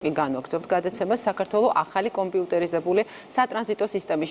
განვაგრძობთ გადაცემას საქართველოს ახალი კომპიუტერიზებული სატრანზიტო სისტემის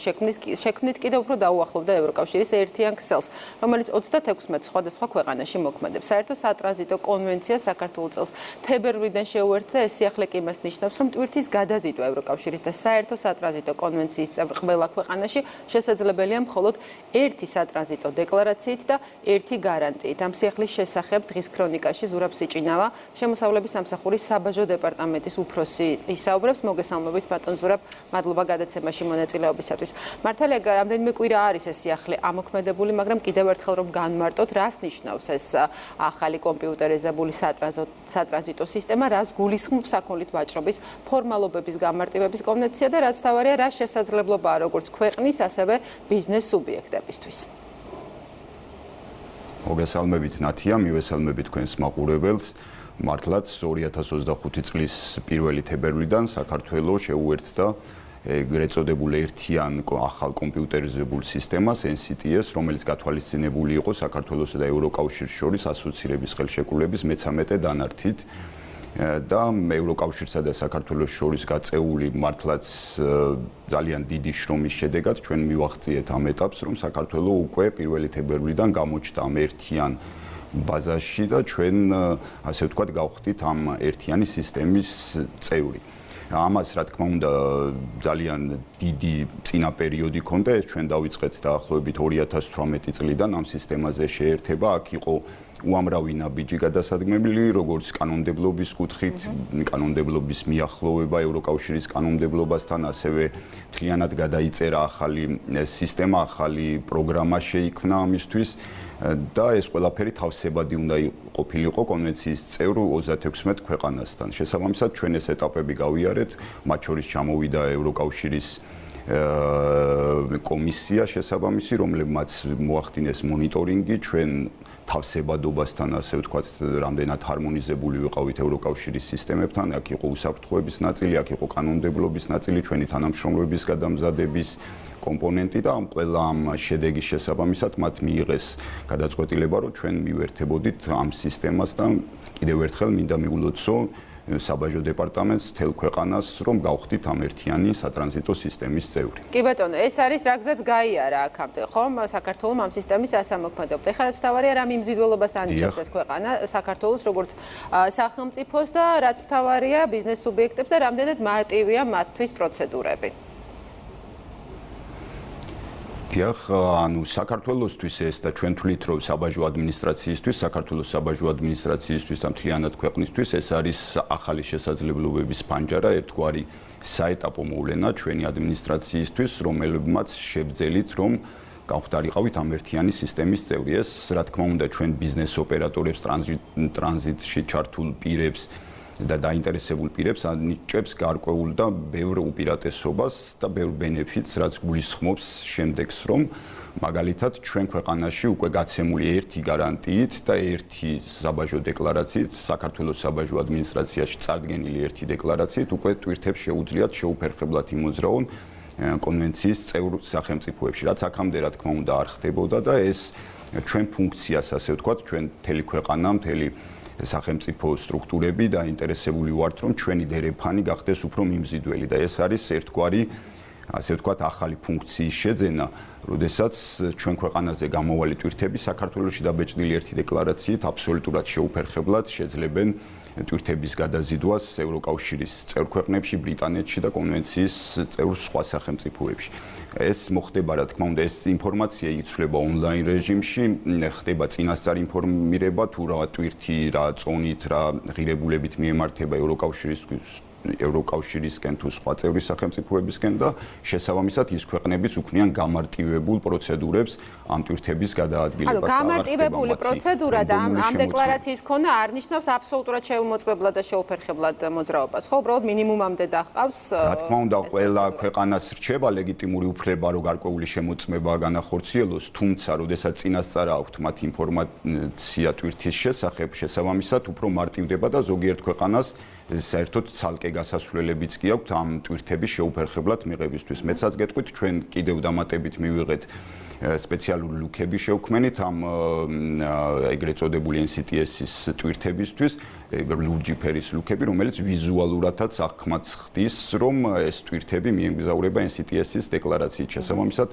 შექმნით კიდევ უფრო დაუახლოვდა ევროკავშირის ერთიან ქსელს, რომელიც 36 სხვადასხვა ქვეყანაში მოქმედებს. საერთო სატრანზიტო კონვენცია საქართველოს წელს თებერვლიდან შეუერთდა, ეს სიახლე კი იმას ნიშნავს, რომ ტვირთის გადაზიდვა ევროკავშირის და საერთო სატრანზიტო კონვენციის წევრ ყველა ქვეყანაში შესაძლებელია მხოლოდ ერთი სატრანზიტო დეკლარაციით და ერთი გარანტიით. ამ სიახლის შესახებ დღის ქრონიკაში ზურაბ სიჭინავა, შემოსავლების სამსახურის საბაჟო დეპარტამენტის ისაუბრებს. მოგესალმებით ბატონ ზურაბ, მადლობა გადაცემაში მონაწილეობისათვის. მართალია რამდენიმე კვირა არის ეს სიახლე ამოქმედებული, მაგრამ კიდევ ერთხელ რომ განმარტოთ, რას ნიშნავს ეს ახალი კომპიუტერიზებული სატრანზიტო სისტემა, რას გულისხმობს საქონლით ვაჭრობის ფორმალობების გამარტივების კონვენცია და რაც თავარია, რა შესაძლებლობაა როგორც ქვეყნის, ასევე ბიზნეს სუბიექტებისთვის. მოგესალმებით ნათია, მივესალმებით თქვენს მაყურებელს. მართლაც 2025 წლის 1 თებერვლიდან საქართველოს შეუერთდა ეგრეთ წოდებულ ერთიან ახალ კომპიუტერიზებულ სისტემას NCTS, რომელიც გათვალისწინებული იყო საქართველოსა და ევროკავშირის შორის ასოცირების ხელშეკრულების 13 დანართით და ევროკავშირსა და საქართველოს შორის გაწეული მართლაც ძალიან დიდი შრომის შედეგად ჩვენ მივაღწიეთ ამ ეტაპს, რომ საქართველოს უკვე 1 თებერვლიდან გამოჩნდა ამ ერთიან ბაზაში და ჩვენ ასე ვთქვათ გავხდით ამ ერთიანი სისტემის წევრი. ამას რა თქმა უნდა ძალიან დიდი წინა პერიოდი ქონდა, ეს ჩვენ დავიწყეთ დაახლოებით 2018 წლიდან ამ სისტემაზე შეერთება. აქ იყო უამრავი ნაბიჯი გადასადგმელი, როგორც კანონმდებლობის კუთხით, კანონმდებლობის მიახლოვება ევროკავშირის კანონმდებლობასთან, ასევე მთლიანად გადაიწერა ახალი სისტემა, ახალი პროგრამა შეიქმნა ამისთვის. და ეს ყველაფერი თავსებადი უნდა ყოფილიყო კონვენციის წევრ 36 ქვეყანასთან. შესაბამისად, ჩვენ ეს ეტაპები გავიარეთ, მათ შორის ჩამოვიდა ევროკავშირის კომისია შესაბამისი, რომლებმაც მოახდინეს მონიტორინგი, ჩვენ თავსებადობასთან, ასე ვთქვათ, რამდენად ჰარმონიზებული ვიყავით ევროკავშირის სისტემებთან, აქ იყო უსაფრთხოების ნაწილი, აქ იყო კანონმდებლობის ნაწილი, ჩვენი თანამშრომლობის გადამზადების კომპონენტი და ყველა ამ შედეგის შესაბამისად მათ მიიღეს გადაწყვეტილება, რომ ჩვენ მივერთებოდით ამ სისტემას და კიდევ ერთხელ მინდა მიულოცო საბაჟო დეპარტამენტს თელ ქვეყანას, რომ გავხდით ამ ერთიანი სატრანზიტო სისტემის წევრი. კი ბატონო, ეს არის რა გზაც გაიარა აქამდე, ხომ? საქართველოს ამ სისტემის ასამოქმედებლად. ეხლა რაც თავარია, რა მიმზიდველობას ანიჭებს ეს ქვეყანა საქართველოს როგორც სახელმწიფოს და რაც თავარია ბიზნეს სუბიექტებს და რამდენად მარტივია მათთვის პროცედურები. დიახ, ანუ საქართველოსთვის ეს და ჩვენ თვლით, რომ საბაჟო ადმინისტრაციისთვის, საქართველოს საბაჟო ადმინისტრაციისთვის და მთლიანად ქვეყნისთვის ეს არის ახალი შესაძლებლობების პანჯარა, ერთგვარი საეტაპო მოვლენა ჩვენი ადმინისტრაციისთვის, რომელმაც შევძელით, რომ გავხდარიყავით ამ ერთიანი სისტემის წევრი. ეს, რა თქმა უნდა, ჩვენ ბიზნეს ოპერატორებს, ტრანზიტში ჩართულ პირებს და დაინტერესებულ პირებს ანიჭებს გარკვეულ და ბევრ უპირატესობას და ბევრ ბენეფიტს, რაც გულისხმობს შემდეგს, რომ მაგალითად ჩვენ ქვეყანაში უკვე გაცემული ერთი გარანტიით და ერთი საბაჟო დეკლარაციით, საქართველოს საბაჟო ადმინისტრაციაში წარდგენილი ერთი დეკლარაციით უკვე ტვირთებს შეუძლიათ შეუფერხებლად იმოძრაონ კონვენციის წევრ სახელმწიფოებში, რაც აქამდე რა თქმა უნდა არ ხდებოდა და ეს ჩვენ ფუნქციას, ასე ვთქვათ, ჩვენ მთელი ქვეყანა, მთელი სახელმწიფო სტრუქტურები დაინტერესებული ვართ, რომ ჩვენი დერეფანი გახდეს უფრო მიმზიდველი და ეს არის ერთგვარი, ასე ვთქვათ, ახალი ფუნქციის შეძენა, როდესაც ჩვენ ქვეყანაზე გამოვალი ტვირთები საქართველოში დაბეჭდილი ერთი დეკლარაციით აბსოლუტურად შეუფერხებლად შეძლებენ ტვირთების გადაზიდვას ევროკავშირის წევრ ქვეყნებში, ბრიტანეთში და კონვენციის წევრ სხვა სახელმწიფოებში. ეს მოხდება, რა თქმა უნდა, ეს ინფორმაცია იცვლება ონლაინ რეჟიმში, ხდება წინასწარ ინფორმირება თუ რა ტვირთი, რა წონით, რა ღირებულებით მიემართება ევროკავშირისკენ თუ სხვა წევრი სახელმწიფოებისკენ და შესაბამისად ის ქვეყნებიც უქმნიან გამარტივებულ პროცედურებს ამ ტვირთების გადაადგილებას. ანუ გამარტივებული პროცედურა და ამ დეკლარაციის ქონა არ ნიშნავს აბსოლუტურად შეუმოწმებლად და შეუფერხებლად მოძრაობას, ხო? უბრალოდ მინიმუმამდე დახავს. რა თქმა უნდა, ყველა ქვეყანას რჩება ლეგიტიმური უფლება, რომ გარკვეული შემოწმება განახორციელოს, თუმცა, როდესაც წინასწარ აქვთ მათ ინფორმაცია ტვირთის შესახებ, შესაბამისად უფრო მარტივდება და ზოგიერთ ქვეყანას საერთოდ ცალკე გასასვლელებიც კი აქვთ ამ ტვირთების შეუფერხებლად მიღებისთვის. მეცაც გეტყვით, ჩვენ კიდევ დამატებით მივიღეთ სპეციალური ლუქები შევქმენით ამ ეგრეთ წოდებული NCTS-ის ტვირთებისთვის, ლურჯი ფერის ლუქები, რომელიც ვიზუალურადაც აღქმაც ხდის, რომ ეს ტვირთები მიემგზავრება NCTS-ის დეკლარაციით. შესაბამისად,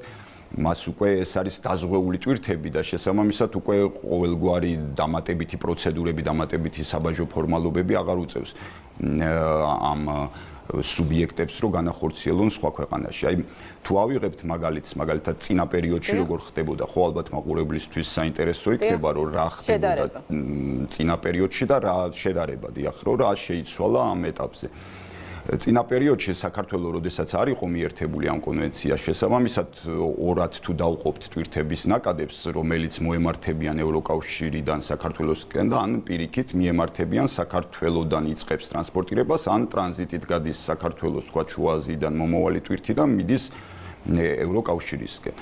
მას უკვე ეს არის დაზღვეული ტვირთები და შესაბამისად უკვე ყოველგვარი დამატებითი პროცედურები, დამატებითი საბაჟო ფორმალობები აღარ უწევს ამ სუბიექტებს რო განახორციელონ სხვა ქვეყანაში. აი თუ ავიღებთ მაგალითად წინა პერიოდში როგორ ხდებოდა, ხო ალბათ მაყურებლისთვის საინტერესო იქნება რომ რა ხდებოდა წინა პერიოდში და რა შედარება, დიახ, რომ რა შეიცვალა ამ ეტაპზე. წინა პერიოდში საქართველოს როდესაც არ იყო მიერთებული ამ კონვენციაში, შესაბამისად ორად თუ დავყოფთ ტვირთების ნაკადებს, რომელიც მოემართებიან ევროკავშირიდან საქართველოსკენ და ან პირიქით მიემართებიან საქართველოსდან იწყებს ტრანსპორტირებას, ან ტრანზიტით გადის საქართველოს თქვა შუა აზიიდან მომავალი ტვირთი და მიდის ევროკავშირისკენ.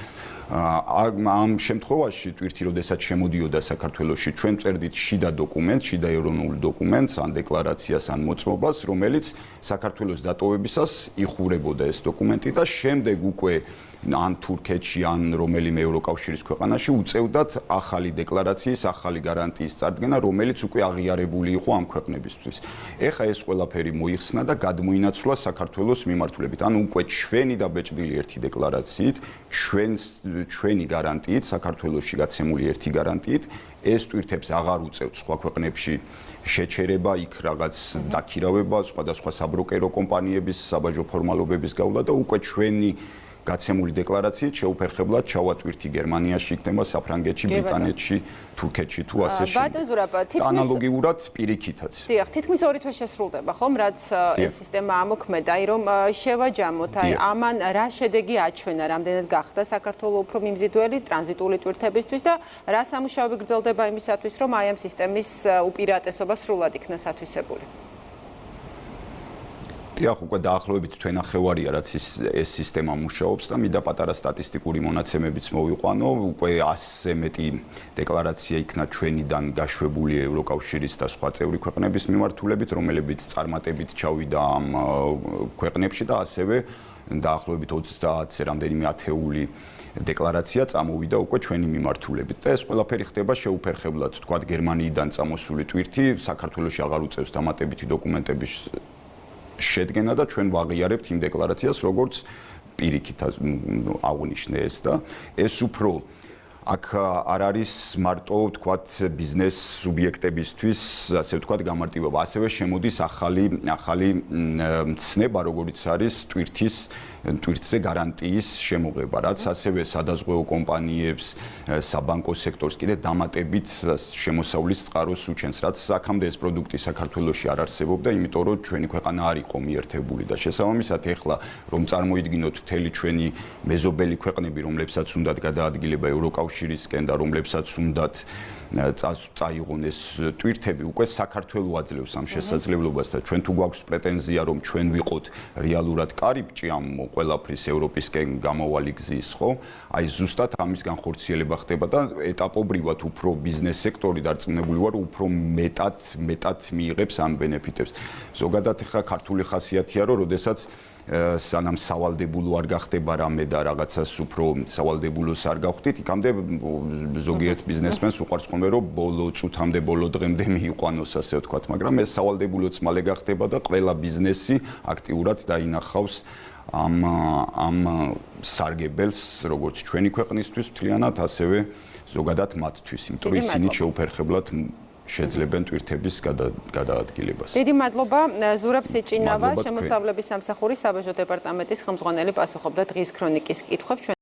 ამ შემთხვევაში ტვირთი როდესაც შემოდიოდა საქართველოში, ჩვენ წერდით შიდა დოკუმენტს, შიდა ეროვნულ დოკუმენტს, ან დეკლარაციას, ან მოწმობას, რომელიც საქართველოს დატოვებისას იხურებოდა ეს დოკუმენტი და შემდეგ უკვე ან თურქეთში, ან რომელიმე ევროკავშირის ქვეყანაში უწევდათ ახალი დეკლარაციის, ახალი გარანტიის წარდგენა, რომელიც უკვე აღიარებული იყო ამ ქვეყნებისთვის. ეხა ეს ყველაფერი მოიხსნა და გადმოინაცვლა საქართველოს მიმართულებით. ანუ უკვე ჩვენი დაბეჭდილი ერთი დეკლარაციით, ჩვენი გარანტიით, საქართველოში გაცემული ერთი გარანტიით, ეს ტვირთებს აღარ უწევთ სხვა ქვეყნებში შეჩერება, იქ რაღაც დაქირავება, სხვადასხვა საბროკერო კომპანიების საბაჟო ფორმალობების გავლა და უკვე ჩვენი გაცემული დეკლარაციით შეუფერხებლად ჩავატვირთი გერმანიაში, იქნება საფრანგეთში, ბრიტანეთში, თურქეთში თუ ასე შემდეგ. ანალოგიურად პირიქითაც. დიახ, თითქმის 2 თვე შესრულდება, ხომ, რაც ეს სისტემა ამოქმედა, აი რომ შევაჯამოთ, აი ამან რა შედეგი აჩვენა, რამდენად გახდა საქართველოს უფრო მიმზიდველი ტრანზიტული ტვირთებისთვის და რა სამუშაოები გრძელდება იმისათვის, რომ აი ამ სისტემის უპირატესობა სრულად იქნას ათვისებული. დიახ, უკვე დაახლოებით თვენახევარია, რაც ეს სისტემა მუშაობს და მინდა პატარა სტატისტიკური მონაცემებიც მოვიყვანო, უკვე 100-ზე მეტი დეკლარაცია იქნა ჩვენიდან გაშვებული ევროკავშირის და სხვა წევრი ქვეყნების მიმართულებით, რომელებიც წარმატებით ჩავიდა ამ ქვეყნებში და ასევე დაახლოებით 30-ზე რამდენიმე ათეული დეკლარაცია წამოვიდა უკვე ჩვენი მიმართულებით და ეს ყველაფერი ხდება შეუფერხებლად, თქვათ გერმანიიდან წამოსული ტვირთი საქართველოში აღარ უწევს დამატებითი დოკუმენტების შედგენა და ჩვენ ვაღიარებთ იმ დეკლარაციას, როგორც პირიქით აღვნიშნე ეს და ეს უფრო აქ არ არის მარტო თქვათ ბიზნეს სუბიექტებისთვის, ასე ვთქვათ, გამარტივება, ასევე შემოდის ახალი ცნება, როგორც არის ტვირთზე გარანტიის შემოღება, რაც ასევე სადაზღვეო კომპანიებს, საბანკო სექტორს კიდე დამატებით შემოსავლის წყაროს უჩენს, რაც აქამდე ეს პროდუქტი საქართველოში არ არსებობდა, იმიტომ რომ ჩვენი ქვეყანა არ იყო მიერთებული და შესაბამისად ეხლა რომ წარმოიდგინოთ მთელი ჩვენი მეზობელი ქვეყნები, რომლებსაც უნდათ გადაადგილება ევროკავშირისკენ და რომლებსაც უნდათ წაიღონ ეს ტვირთები, უკვე საქართველოს აძლევს ამ შესაძლებლობას და ჩვენ თუ გვაქვს პრეტენზია, რომ ჩვენ ვიყოთ რეალურად კარიბჭე ამ ყველაფრის ევროპისკენ გამოვალი გზის, ხო? აი ზუსტად ამის განხორციელება ხდება და ეტაპობრივად უფრო ბიზნეს სექტორი დარწმუნებული ვარ, უფრო მეტად მიიღებს ამ ბენეფიტებს. ზოგადად ხა ქართული ხასიათია, რომ როდესაც სანამ სავალდებულო არ გახდება რამე და რაღაცას უფრო სავალდებულოს არ გავხდით, იქამდე ზოგიერთ ბიზნესმენს უყვარს ხოლმე რომ ბოლო წუთამდე, ბოლო დღემდე მიიყვანოს, ასე ვთქვათ, მაგრამ ეს სავალდებულოც მალე გახდება და ყველა ბიზნესი აქტიურად დაინახავს ამ სარგებელს, როგორც ჩვენი ქვეყნისთვის მთლიანად, ასევე ზოგადად მათთვის, იმიტომ რომ ისინი შეუფერხებლად შეძლებენ ტვირთების გადაადგილებას. დიდი მადლობა ზურაბ სიჭინავა, შემოსავლების სამსახურის საბაჟო დეპარტამენტის ხელმძღვანელი პასუხობდა დღის ქრონიკის კითხვებს.